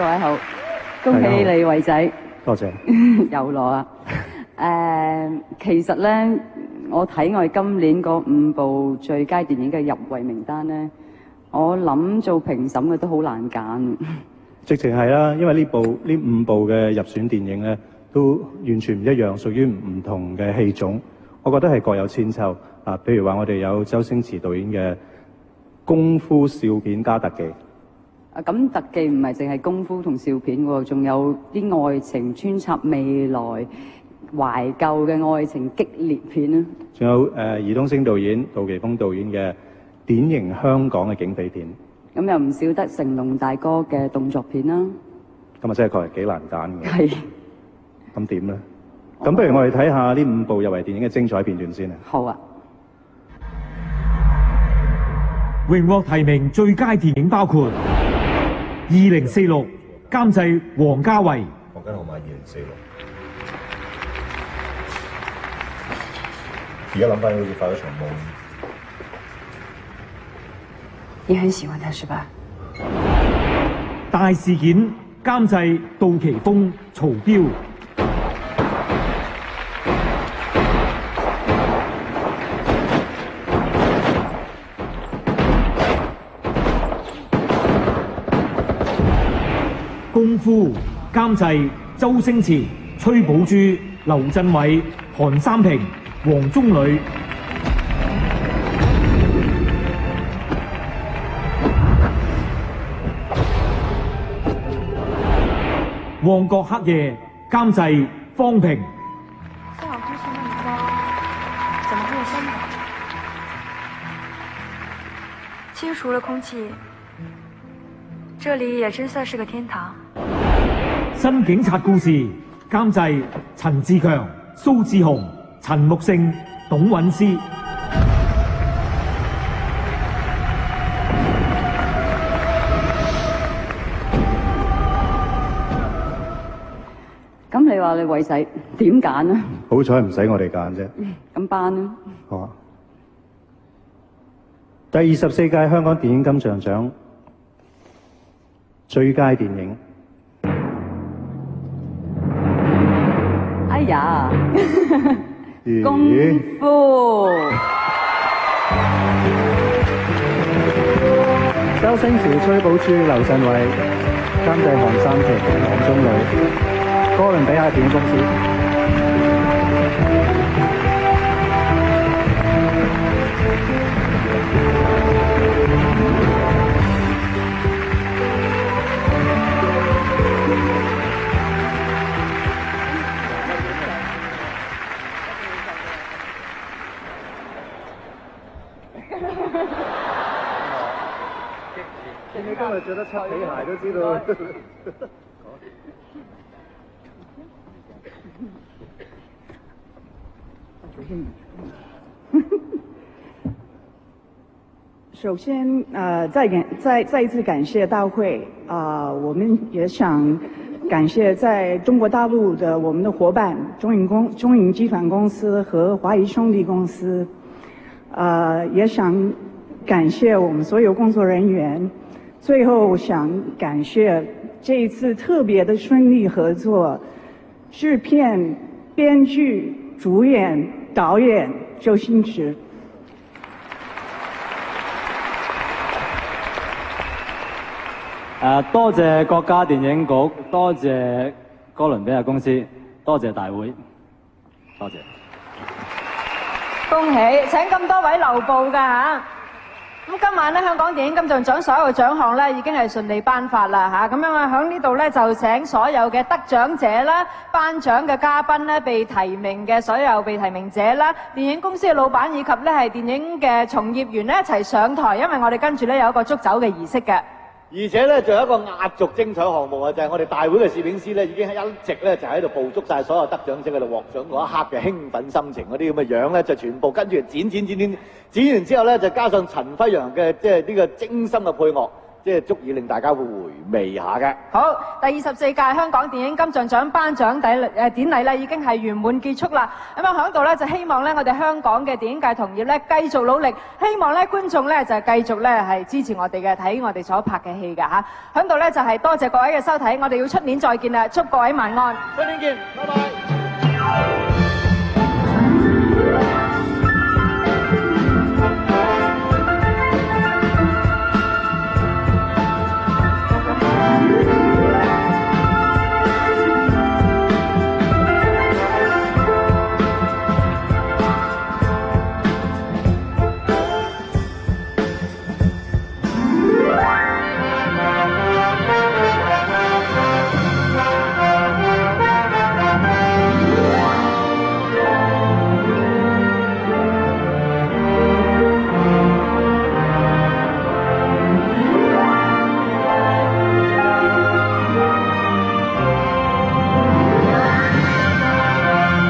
各位好，恭喜你偉仔，多謝。又攞啊！其實咧，我睇我哋今年嗰5部最佳電影嘅入圍名單咧，我諗做評審嘅都好難揀。直情係啦，因為呢5部嘅入選電影咧，都完全唔一樣，屬於唔同嘅戲種。我覺得係各有千秋啊。譬如話，我哋有周星馳導演嘅功夫笑片加特技。咁特技唔係淨係功夫同笑片喎，仲有啲愛情穿插未來懷舊嘅愛情激烈片啊！仲有爾冬陞導演、杜琪峰導演嘅典型香港嘅警匪片。咁又唔少得成龍大哥嘅動作片啦。咁啊，真係確係幾難揀嘅。係。咁點咧？咁不如我哋睇下呢5部入圍電影嘅精彩片段先啊！好啊！榮獲提名最佳電影包括2046，監製王家衛。房間號碼2046。而家諗翻好似發咗場夢。你很喜歡他是吧？大事件，監製杜琪峰、曹標。功夫，監製周星馳、崔寶珠、劉鎮偉、韓三平、黃宗呂。旺角黑夜，監製方平。幸好空氣那麼糟，怎麼會有香港？其實除了空氣，這裡也真算是個天堂。新警察故事，監製陳志強、蘇志雄、陳木勝、董韻詩。咁你話你偉仔點揀啊？好彩唔使我哋揀啫。咁班啦。好啊。第24屆香港電影金像獎最佳電影。哎呀，功夫。周星馳、崔寶珠、劉鎮偉，監製韓三平、黃宗呂。哥倫比亞電影公司。你今日着得七皮鞋都知道。首先，再一次感謝大會我們也想感謝在中國大陸的我們的夥伴中影集團公司和華誼兄弟公司，也想感謝我們所有工作人員。最後想感謝這一次特別的順利合作，製片、編劇、主演、導演周星馳。多謝國家電影局，多謝哥倫比亞公司，多謝大會，多謝。恭喜，請咁多位留步㗎嚇。咁今晚咧，香港電影金像獎所有獎項咧已經係順利頒發啦嚇。咁樣啊，喺呢度咧就請所有嘅得獎者啦、頒獎嘅嘉賓咧、被提名嘅所有被提名者啦、電影公司嘅老闆以及咧係電影嘅從業員咧一齊上台，因為我哋跟住咧有一個祝酒嘅儀式嘅。而且咧，仲有一個壓軸精彩項目啊，就係我哋大會嘅攝影師咧，已經一直咧就喺度捕捉晒所有得獎者喺度獲獎嗰一刻嘅興奮心情，嗰啲咁嘅樣咧，就全部跟住剪完之後咧，就加上陳輝陽嘅即係呢個精心嘅配樂，即係足以令大家會回味下嘅。好，第24屆香港電影金像獎頒獎典禮咧已經係圓滿結束啦。咁樣喺度咧就希望咧我哋香港嘅電影界同業咧繼續努力，希望咧觀眾咧就繼續咧係支持我哋嘅睇我哋所拍嘅戲㗎嚇。喺度咧就係多謝各位嘅收睇，我哋要出年再見啦，祝各位晚安。出年見，拜拜。